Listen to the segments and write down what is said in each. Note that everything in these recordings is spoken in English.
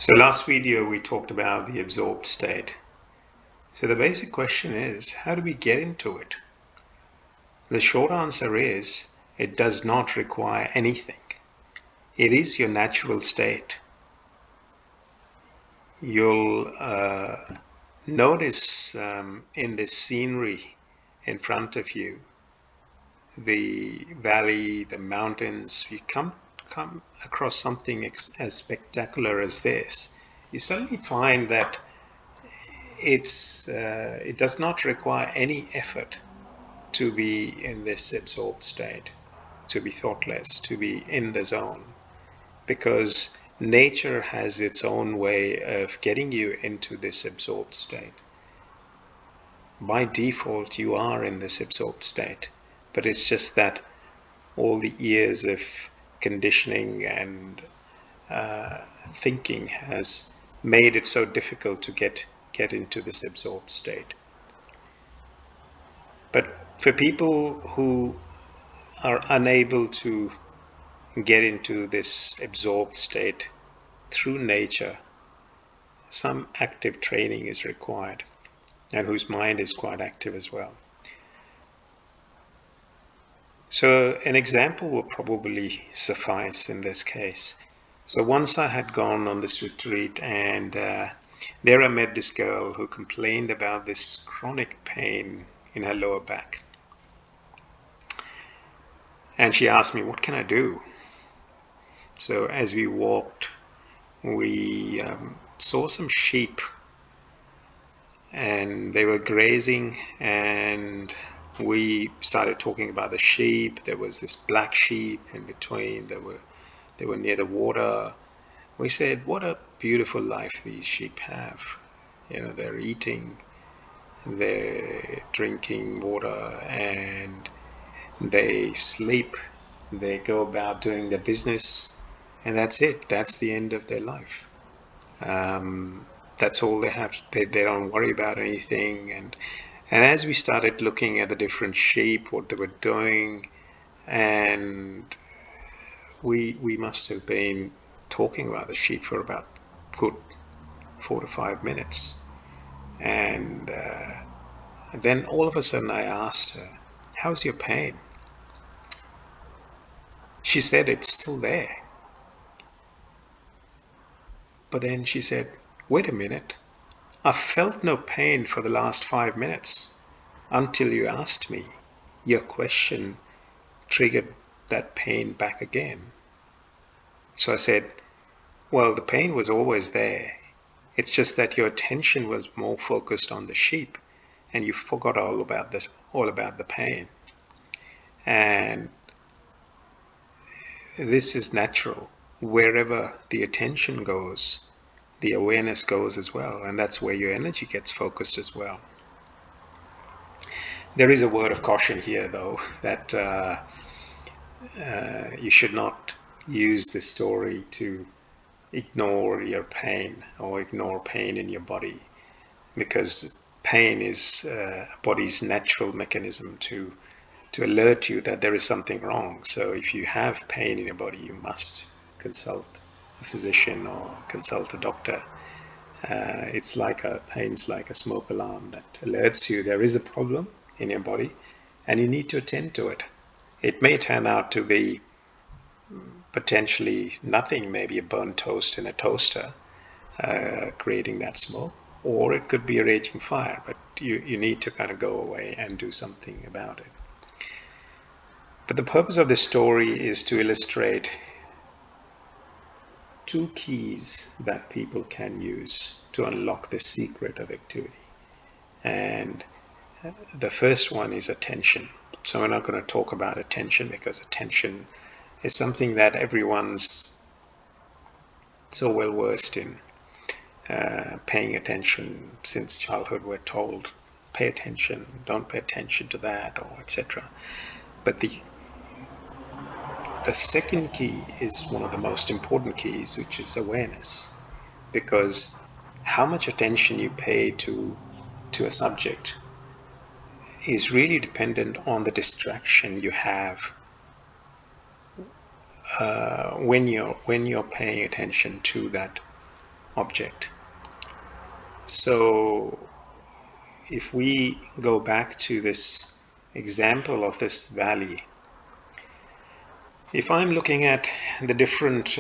So last video we talked about the absorbed state. So the basic question is, how do we get into it? The short answer is, it does not require anything. It is your natural state. You'll notice in this scenery in front of you, the valley, the mountains, you come across something as spectacular as this, you suddenly find that it does not require any effort to be in this absorbed state, to be thoughtless, to be in the zone, because nature has its own way of getting you into this absorbed state. By default, you are in this absorbed state, but it's just that all the years of conditioning and thinking has made it so difficult to get into this absorbed state. But for people who are unable to get into this absorbed state through nature, some active training is required, and whose mind is quite active as well. So an example will probably suffice in this case. So once I had gone on this retreat, and there I met this girl who complained about this chronic pain in her lower back. And she asked me, what can I do? So as we walked, we saw some sheep, and they were grazing, and we started talking about the sheep. There was this black sheep in between. They were near the water. We said, what a beautiful life these sheep have. You know, they're eating, they're drinking water, and they sleep. They go about doing their business, and that's it. That's the end of their life. That's all they have. They don't worry about anything. And as we started looking at the different sheep, what they were doing, and we must have been talking about the sheep for about good 4 to 5 minutes. And then all of a sudden I asked her, how's your pain? She said it's still there. But then she said, wait a minute, I've felt no pain for the last 5 minutes until you asked me. Your question triggered that pain back again. So I said, well, the pain was always there. It's just that your attention was more focused on the sheep, and you forgot all about the pain. And this is natural. Wherever the attention goes, the awareness goes as well, and that's where your energy gets focused as well. There is a word of caution here, though, that you should not use this story to ignore your pain or ignore pain in your body, because pain is body's natural mechanism to alert you that there is something wrong. So if you have pain in your body, you must consult a physician or consult a doctor. Pain's like a smoke alarm that alerts you there is a problem in your body, and you need to attend to it. It may turn out to be potentially nothing, maybe a burnt toast in a toaster creating that smoke, or it could be a raging fire, but you need to kind of go away and do something about it. But the purpose of this story is to illustrate two keys that people can use to unlock the secret of activity. And the first one is attention. So we're not going to talk about attention, because attention is something that everyone's so well versed in. Paying attention. Since childhood we're told, pay attention, don't pay attention to that, or etc. But the second key is one of the most important keys, which is awareness. Because how much attention you pay to a subject is really dependent on the distraction you have when you're paying attention to that object. So if we go back to this example of this valley, if I'm looking at the different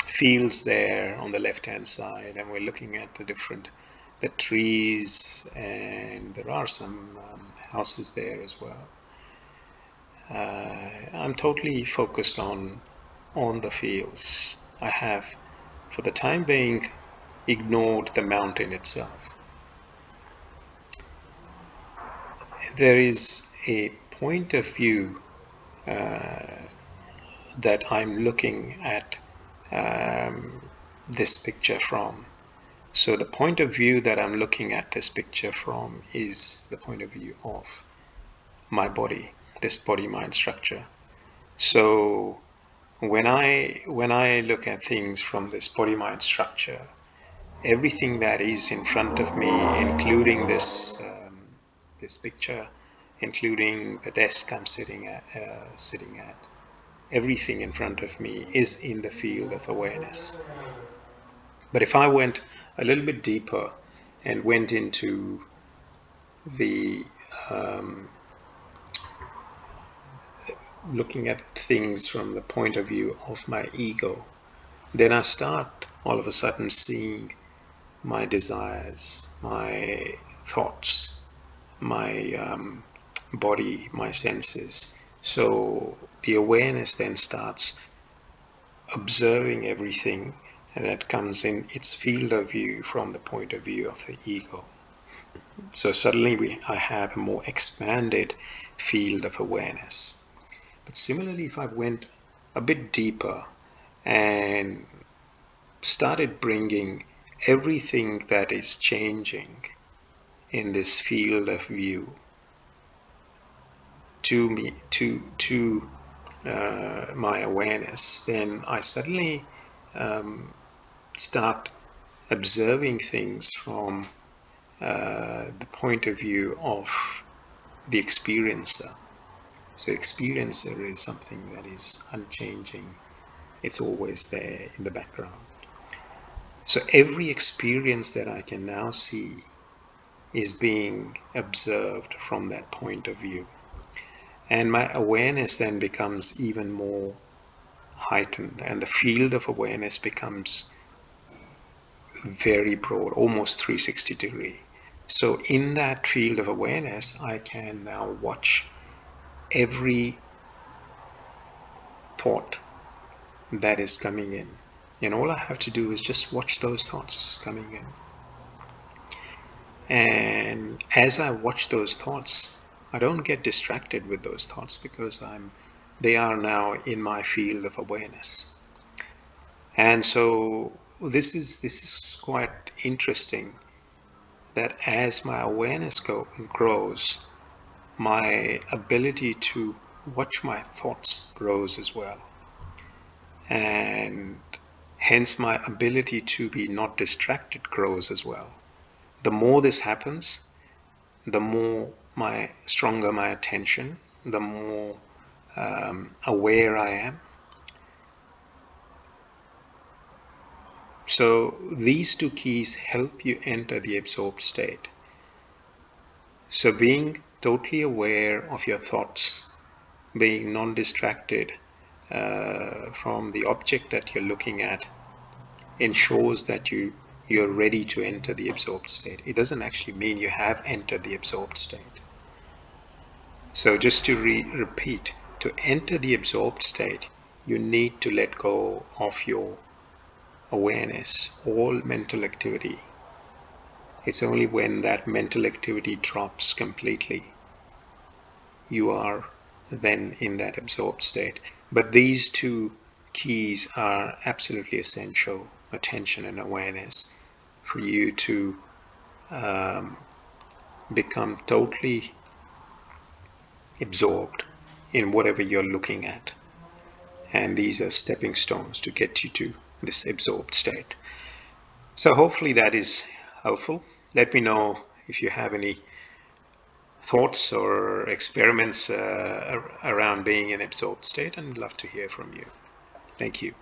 fields there on the left hand side, and we're looking at the trees, and there are some houses there as well, I'm totally focused on the fields. I have, for the time being, ignored the mountain itself. There is a point of view that I'm looking at this picture from. So the point of view that I'm looking at this picture from is the point of view of my body, this body-mind structure. So when I look at things from this body-mind structure, everything that is in front of me, including this picture, including the desk I'm sitting at, everything in front of me is in the field of awareness. But if I went a little bit deeper and went into the looking at things from the point of view of my ego, then I start all of a sudden seeing my desires, my thoughts, my body, my senses. So the awareness then starts observing everything that comes in its field of view from the point of view of the ego. So suddenly I have a more expanded field of awareness. But similarly, if I went a bit deeper and started bringing everything that is changing in this field of view to me, to my awareness, then I suddenly start observing things from the point of view of the experiencer. So experiencer is something that is unchanging. It's always there in the background. So every experience that I can now see is being observed from that point of view. And my awareness then becomes even more heightened, and the field of awareness becomes very broad, almost 360 degree. So in that field of awareness, I can now watch every thought that is coming in. And all I have to do is just watch those thoughts coming in. And as I watch those thoughts, I don't get distracted with those thoughts because they are now in my field of awareness. And so this is quite interesting, that as my awareness grows, my ability to watch my thoughts grows as well. And hence my ability to be not distracted grows as well. The more this happens, the more stronger my attention, the more aware I am. So these two keys help you enter the absorbed state. So being totally aware of your thoughts, being non-distracted from the object that you're looking at, ensures that you're ready to enter the absorbed state. It doesn't actually mean you have entered the absorbed state. So just to repeat, to enter the absorbed state, you need to let go of your awareness, all mental activity. It's only when that mental activity drops completely, you are then in that absorbed state. But these two keys are absolutely essential, attention and awareness, for you to become totally absorbed in whatever you're looking at. And these are stepping stones to get you to this absorbed state. So hopefully that is helpful. Let me know if you have any thoughts or experiments around being in absorbed state, and I'd love to hear from you. Thank you.